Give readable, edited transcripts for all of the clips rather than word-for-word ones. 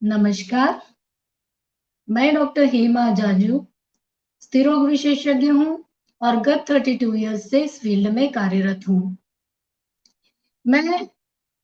नमस्कार, मैं डॉक्टर हेमा जाजू स्त्री रोग विशेषज्ञ हूँ और गत 32 ईयर्स से इस फील्ड में कार्यरत हूँ। मैं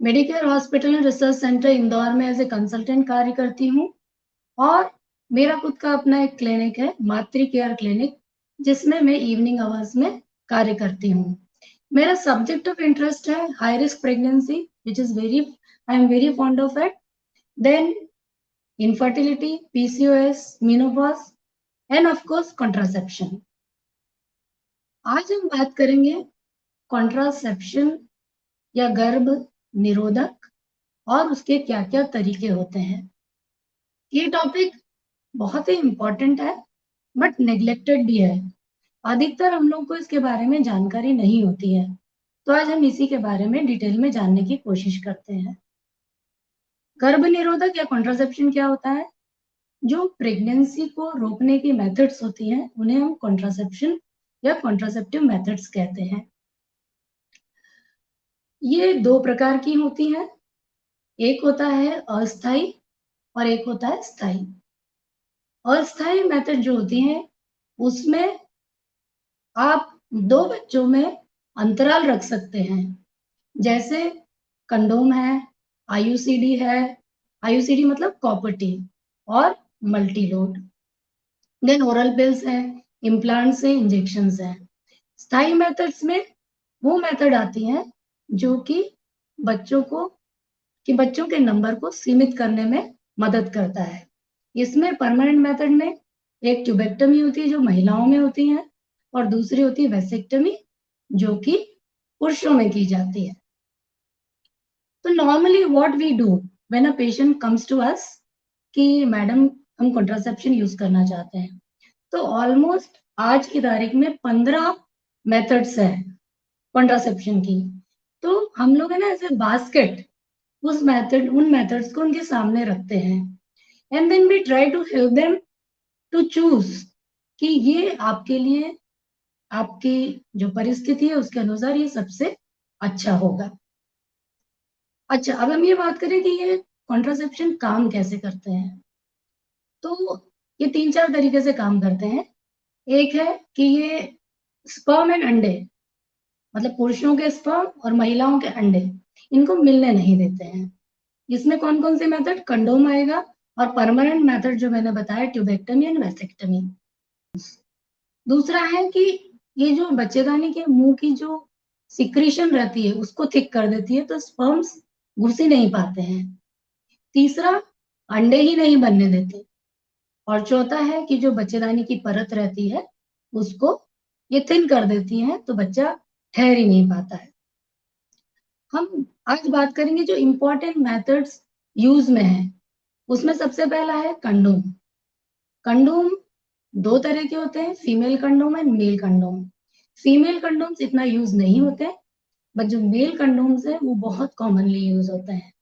Medicare hospital and research centre Indore में एज ए कंसल्टेंट कार्य करती हूँ और मेरा खुद का अपना एक क्लिनिक है, मातृ केयर क्लिनिक, जिसमें मैं इवनिंग आवर्स में कार्य करती हूँ। मेरा सब्जेक्ट ऑफ इंटरेस्ट है high risk pregnancy, which is I am very fond of it. Then infertility, PCOS, menopause, and of course contraception. आज हम बात करेंगे कॉन्ट्रासेप्शन या गर्भ निरोधक और उसके क्या-क्या तरीके होते हैं। ये टॉपिक बहुत ही इम्पोर्टेंट है बट नेग्लेक्टेड भी है। अधिकतर हम लोग को इसके बारे में जानकारी नहीं होती है, तो आज हम इसी के बारे में डिटेल में जानने की कोशिश करते हैं। गर्भ निरोधक या कॉन्ट्रासेप्शन क्या होता है? जो प्रेगनेंसी को रोकने की मेथड्स होती हैं उन्हें हम कॉन्ट्रासेप्शन या कॉन्ट्रासेप्टिव मेथड्स कहते हैं। ये दो प्रकार की होती हैं, एक होता है अस्थाई और एक होता है स्थाई। अस्थाई मेथड जो होती हैं उसमें आप दो बच्चों में अंतराल रख सकते हैं, जैसे कंडोम है, आईयूसीडी है, आईयूसीडी मतलब कॉपर टी, और मल्टीलोड। देन ओरल पिल्स है, इम्प्लांट्स है, इंजेक्शंस है। स्थाई मेथड्स में वो मेथड आती हैं जो कि बच्चों के नंबर को सीमित करने में मदद करता है। इसमें परमानेंट मेथड में एक ट्यूबेक्टमी होती है जो महिलाओं में होती है और दूसरी होती है वेसेक्टमी जो कि पुरुषों में की जाती है। तो normally what we do when a patient comes to us कि मैडम हम कॉन्ट्रासेप्शन यूज करना चाहते हैं, तो ऑलमोस्ट आज की तारीख में 15 मेथड्स है कॉन्ट्रासेप्शन की। तो हम लोग है ना ऐसे बास्केट उन मेथड्स को उनके सामने रखते हैं and then we try to help them to choose कि ये आपके लिए आपकी जो परिस्थिति है उसके अनुसार ये सबसे अच्छा होगा। अच्छा, अब हम ये बात करें कि ये कॉन्ट्रासेप्शन काम कैसे करते हैं। तो ये 3-4 तरीके से काम करते हैं। एक है कि ये स्पर्म एंड अंडे, मतलब पुरुषों के स्पर्म और महिलाओं के अंडे, इनको मिलने नहीं देते हैं। इसमें कौन कौन से मेथड? कंडोम आएगा और परमानेंट मेथड जो मैंने बताया ट्यूबेक्टमी एंड वेसेक्टमी। दूसरा है कि ये जो बच्चेदानी के मुंह की जो सिक्रीशन रहती है उसको थिक कर देती है, तो स्पर्म्स घुस ही नहीं पाते हैं। तीसरा, अंडे ही नहीं बनने देते। और चौथा है कि जो बच्चेदानी की परत रहती है उसको ये थिन कर देती है, तो बच्चा ठहर ही नहीं पाता है। हम आज बात करेंगे जो इम्पोर्टेंट मेथड्स यूज में है, उसमें सबसे पहला है कंडोम। कंडोम दो तरह के होते हैं, female condom and male condom. Female condoms इतना यूज नहीं होते, बट जो मेल कंडोम्स है वो बहुत कॉमनली यूज होते हैं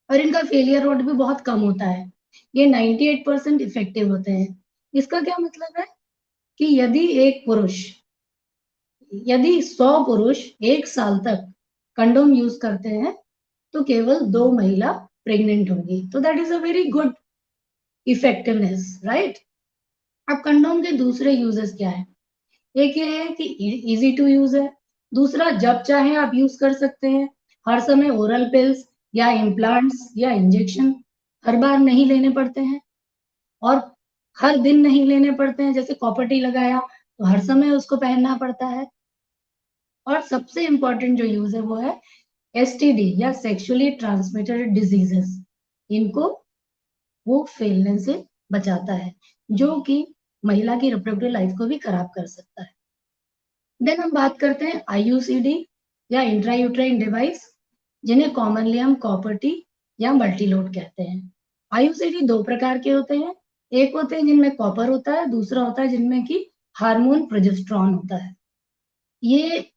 और इनका फेलियर रेट भी बहुत कम होता है। ये 98% इफेक्टिव होते हैं। इसका क्या मतलब है कि यदि 100 पुरुष एक साल तक कंडोम यूज करते हैं तो केवल 2 महिला प्रेग्नेंट होंगी, तो that is a very good effectiveness, right. अब कंडोम के दूसरे यूजेस क्या है? एक ये है कि इजी टू यूज है। दूसरा, जब चाहे आप यूज कर सकते हैं। हर समय ओरल पिल्स या इम्प्लांट्स या इंजेक्शन हर बार नहीं लेने पड़ते हैं और हर दिन नहीं लेने पड़ते हैं। जैसे कॉपर टी लगाया तो हर समय उसको पहनना पड़ता है। और सबसे इंपॉर्टेंट जो यूज है वो है एसटीडी या सेक्सुअली ट्रांसमिटेड डिजीजेस। इनको वो फैलने से बचाता है, जो कि महिला की रिप्रोडक्टिव लाइफ को भी खराब कर सकता है। देन हम बात करते हैं आईयूसीडी या इंट्रायूट्राइन डिवाइस, जिन्हें कॉमनली हम कॉपर टी या मल्टीलोड कहते हैं। आईयूसीडी दो प्रकार के होते हैं, एक होते हैं जिनमें कॉपर होता है, दूसरा होता है जिनमें कि हार्मोन प्रोजेस्टेरोन होता है। ये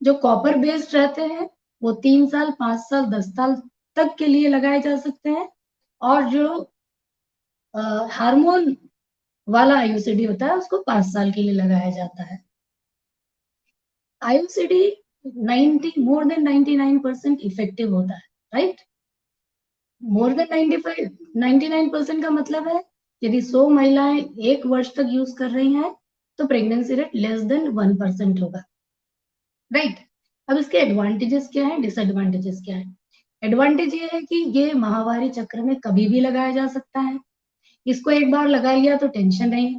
जो कॉपर बेस्ड रहते हैं वो 3 साल, 5 साल, 10 साल तक के लिए लगाए जा सकते हैं और जो हार्मोन वाला आईयूसीडी होता है उसको 5 साल के लिए लगाया जाता है। आईयूसीडी 90 मोर देन 99% इफेक्टिव होता है, राइट। मोर देन 99% का मतलब है यदि 100 महिलाएं 1 वर्ष तक यूज कर रही हैं तो प्रेगनेंसी रेट लेस देन 1% होगा, राइट। अब इसके एडवांटेजेस क्या है, डिसएडवांटेजेस क्या है। एडवांटेज ये है कि ये माहवारी चक्र में कभी भी लगाया जा सकता है, इसको एक बार लगा लिया तो टेंशन नहीं,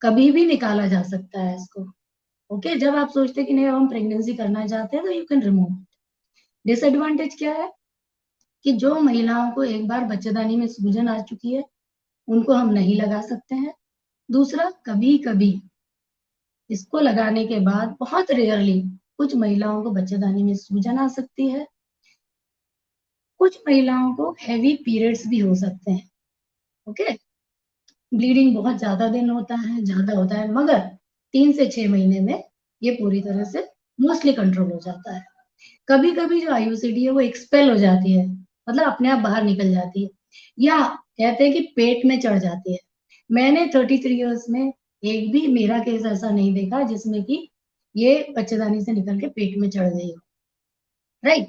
कभी भी निकाला जा सकता है इसको। ओके, जब आप सोचते हैं कि नहीं हम प्रेगनेंसी करना चाहते हैं तो यू कैन रिमूव। डिसएडवांटेज क्या है कि जो महिलाओं को एक बार बच्चेदानी में सूजन आ चुकी है उनको हम नहीं लगा सकते हैं। दूसरा, कभी कभी इसको लगाने के बाद बहुत रेयरली कुछ महिलाओं को बच्चेदानी में सूजन आ सकती है, कुछ महिलाओं को हैवी पीरियड्स भी हो सकते हैं। ओके, ब्लीडिंग बहुत ज्यादा दिन ज्यादा होता है, मगर 3 से 6 महीने में ये पूरी तरह से मोस्टली कंट्रोल हो जाता है। कभी कभी जो आईयूसीडी है वो एक्सपेल हो जाती है, मतलब अपने आप बाहर निकल जाती है, या कहते हैं कि पेट में चढ़ जाती है। मैंने 33 ईयर्स में एक भी मेरा केस ऐसा नहीं देखा जिसमें कि ये बच्चेदानी से निकल के पेट में चढ़ गई हो, राइट।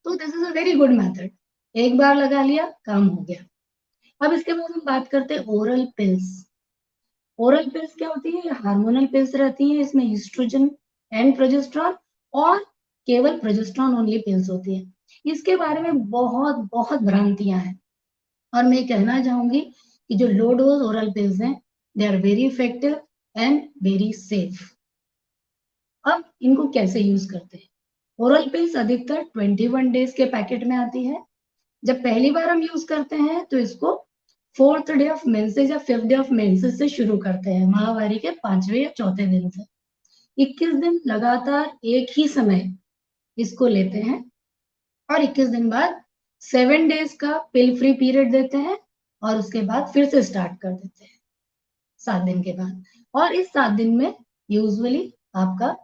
तो this is a very good method, एक बार लगा लिया काम हो गया। अब इसके बाद हम बात करते हैं ओरल पिल्स। ओरल पिल्स क्या होती है, हार्मोनल पिल्स रहती है, इसमें ईस्ट्रोजन एंड प्रोजेस्टेरॉन और केवल प्रोजेस्टेरॉन ओनली पिल्स होती है। इसके बारे में बहुत बहुत भ्रांतियां हैं और मैं कहना चाहूंगी कि जो लो डोज ओरल पिल्स हैं they are very effective and very safe. अब इनको कैसे यूज करते हैं। ओरल पिल्स अधिकतर 21 डेज के पैकेट में आती है। जब पहली बार हम यूज करते हैं तो इसको 4th डे ऑफ मेंसेस या 5th डे ऑफ मेंसेस से शुरू करते हैं, माहवारी के 5वें या 4थे दिन से। 21 दिन लगातार एक ही समय इसको लेते हैं और 21 दिन बाद 7 डेज का पिल फ्री पीरियड देते हैं और उसके बाद फिर से स्टार्ट कर देते हैं 7 दिन के बाद। और इस 7 दिन में यूजुअली आपका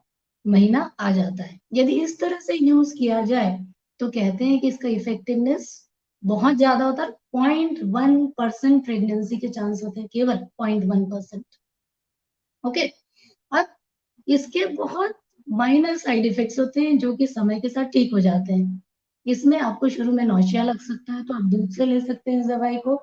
महीना आ जाता है। यदि इस तरह से यूज किया जाए तो कहते हैं कि इसका इफेक्टिवनेस बहुत ज्यादा होता है। 0.1% प्रेगनेंसी के चांस होते हैं, केवल 0.1%। ओके, अब इसके बहुत माइनर साइड इफेक्ट्स होते हैं जो कि समय के साथ ठीक हो जाते हैं। इसमें आपको शुरू में नौशिया लग सकता है तो आप दूध से ले सकते हैं इस दवाई को।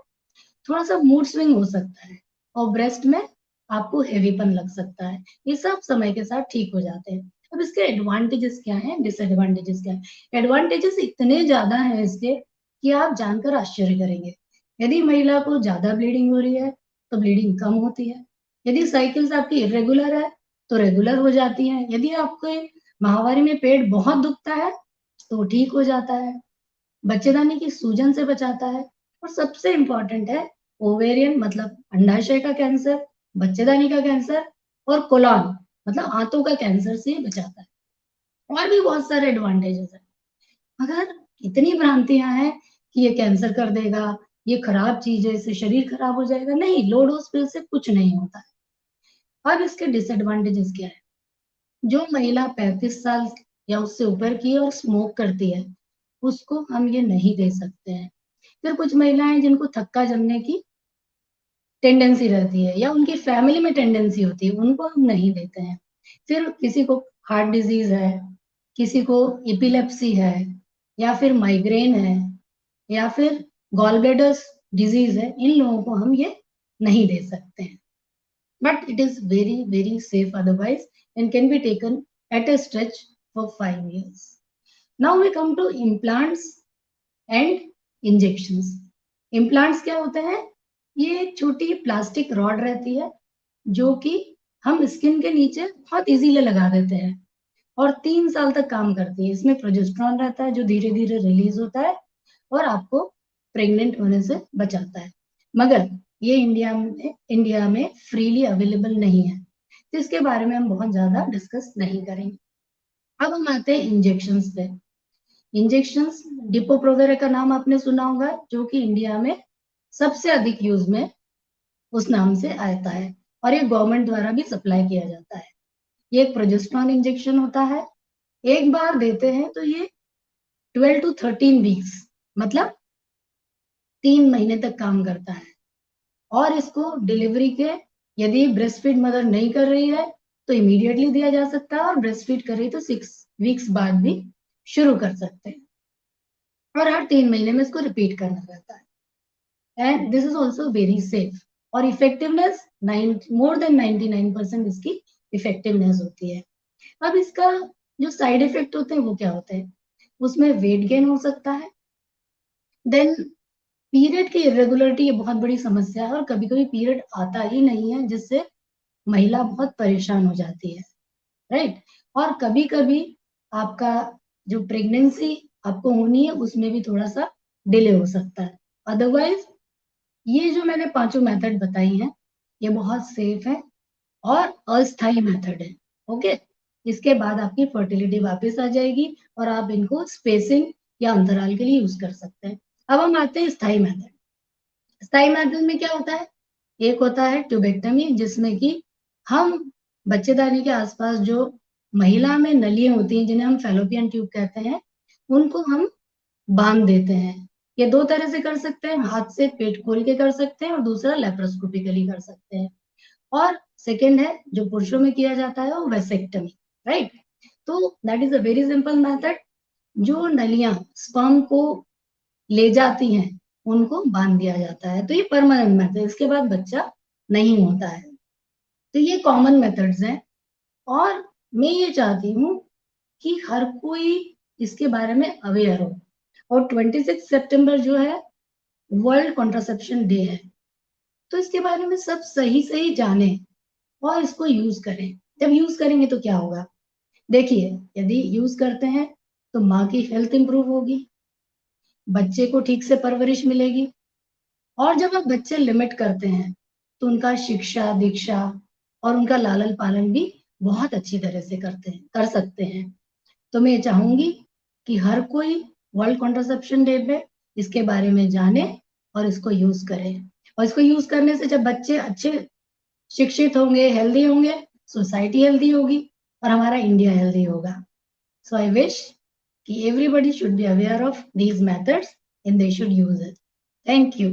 थोड़ा सा मूड स्विंग हो सकता है और ब्रेस्ट में आपको हेवीपन लग सकता है, ये सब समय के साथ ठीक हो जाते हैं। अब इसके एडवांटेजेस क्या हैं, डिसएडवांटेजेस क्या है। एडवांटेजेस इतने ज्यादा हैं इसके कि आप जानकर आश्चर्य करेंगे। यदि महिला को ज्यादा ब्लीडिंग हो रही है तो ब्लीडिंग कम होती है। यदि साइकिल्स आपकी इरेगुलर है तो रेगुलर हो जाती है। यदि आपके माहवारी में पेट बहुत दुखता है तो ठीक हो जाता है। बच्चेदानी की सूजन से बचाता है। और सबसे इंपॉर्टेंट है ओवेरियन मतलब अंडाशय का कैंसर, बच्चेदानी का कैंसर और कोलॉन मतलब आंतों का कैंसर से बचाता है। और भी बहुत सारे एडवांटेजेस है, मगर इतनी भ्रांतियां हैं कि ये कैंसर कर देगा, ये खराब चीज है, इससे शरीर खराब हो जाएगा। नहीं, लो डोज पिल से कुछ नहीं होता है। अब इसके डिसएडवांटेजेस क्या है। जो महिला 35 साल या उससे ऊपर की है और स्मोक करती है उसको हम ये नहीं दे सकते हैं। फिर कुछ महिलाएं जिनको थक्का जमने की टेंडेंसी रहती है या उनकी फैमिली में टेंडेंसी होती है उनको हम नहीं देते हैं। फिर किसी को हार्ट डिजीज है, किसी को एपिलेप्सी है, या फिर माइग्रेन है, या फिर गॉल ब्लैडर डिजीज है, इन लोगों को हम ये नहीं दे सकते हैं। But it is very very safe otherwise and can be taken at a stretch for 5 years. Now we come to implants and injections. Implants क्या होते हैं, ये एक छोटी प्लास्टिक रॉड रहती है जो कि हम स्किन के नीचे बहुत इजीली लगा देते हैं और 3 साल तक काम करती है। इसमें प्रोजेस्टेरॉन रहता है जो धीरे धीरे रिलीज होता है और आपको प्रेग्नेंट होने से बचाता है। मगर ये इंडिया में फ्रीली अवेलेबल नहीं है, तो इसके बारे में हम बहुत ज्यादा डिस्कस नहीं करेंगे। अब हम आते हैं इंजेक्शन पे। इंजेक्शन डिपो-प्रोवेरा का नाम आपने सुना होगा जो कि इंडिया में सबसे अधिक यूज में उस नाम से आता है और ये गवर्नमेंट द्वारा भी सप्लाई किया जाता है। ये एक प्रोजेस्टेरॉन इंजेक्शन होता है, एक बार देते हैं तो ये 12 to 13 वीक्स मतलब 3 महीने तक काम करता है। और इसको डिलीवरी के यदि ब्रेस्ट फीड मदर नहीं कर रही है तो इमीडिएटली दिया जा सकता है और ब्रेस्ट फीड कर रही है तो 6 वीक्स बाद भी शुरू कर सकते हैं। और हर 3 महीने में इसको रिपीट करना रहता है। And this is also very safe. और इफेक्टिवनेस मोर देन 99% इसकी इफेक्टिवनेस होती है। अब इसका जो साइड इफेक्ट होते हैं वो क्या होते हैं? उसमें वेट गेन हो सकता है, देन पीरियड की इरेगुलरिटी ये बहुत बड़ी समस्या है, और कभी कभी पीरियड आता ही नहीं है जिससे महिला बहुत परेशान हो जाती है, राइट। और कभी कभी आपका जो प्रेगनेंसी आपको होनी है उसमें भी थोड़ा सा डिले हो सकता है। अदरवाइज ये जो मैंने पांचों मेथड बताई हैं ये बहुत सेफ है और अस्थायी मेथड है। ओके, इसके बाद आपकी फर्टिलिटी वापस आ जाएगी और आप इनको स्पेसिंग या अंतराल के लिए यूज कर सकते हैं। अब हम आते हैं स्थायी मेथड। स्थायी मेथड में क्या होता है? एक होता है ट्यूबेक्टमी, जिसमें कि हम बच्चेदानी के आसपास जो महिला में नलियां होती हैं जिन्हें हम फैलोपियन ट्यूब कहते हैं उनको हम बांध देते हैं। ये दो तरह से कर सकते हैं, हाथ से पेट खोल के कर सकते हैं और दूसरा लेप्रोस्कोपिकली कर सकते हैं। और सेकेंड है जो पुरुषों में किया जाता है वो वेसेक्टमी, राइट। तो that is a very simple method. जो नलियां स्पर्म को ले जाती हैं उनको बांध दिया जाता है, तो ये परमानेंट मेथड, इसके बाद बच्चा नहीं होता है। तो ये कॉमन मेथड्स हैं। और मैं ये चाहती हूँ कि हर कोई इसके बारे में अवेयर हो। और 26 सितंबर जो है वर्ल्ड कॉन्ट्रासेप्शन डे है, तो इसके बारे में सब सही सही जाने और इसको यूज करें। जब यूज करेंगे तो क्या होगा? देखिए, यदि यूज करते हैं तो माँ की हेल्थ इंप्रूव होगी, बच्चे को ठीक से परवरिश मिलेगी। और जब आप बच्चे लिमिट करते हैं तो उनका शिक्षा दीक्षा और उनका लालन पालन भी बहुत अच्छी तरह से कर सकते हैं। तो मैं चाहूंगी कि हर कोई वर्ल्ड कॉन्ट्रासेप्शन डे पे इसके बारे में जाने और इसको यूज करें। और इसको यूज करने से जब बच्चे अच्छे शिक्षित होंगे, हेल्दी होंगे, सोसाइटी हेल्दी होगी और हमारा इंडिया हेल्दी होगा। सो आई विश कि everybody should be aware of these methods and they should use it. Thank you.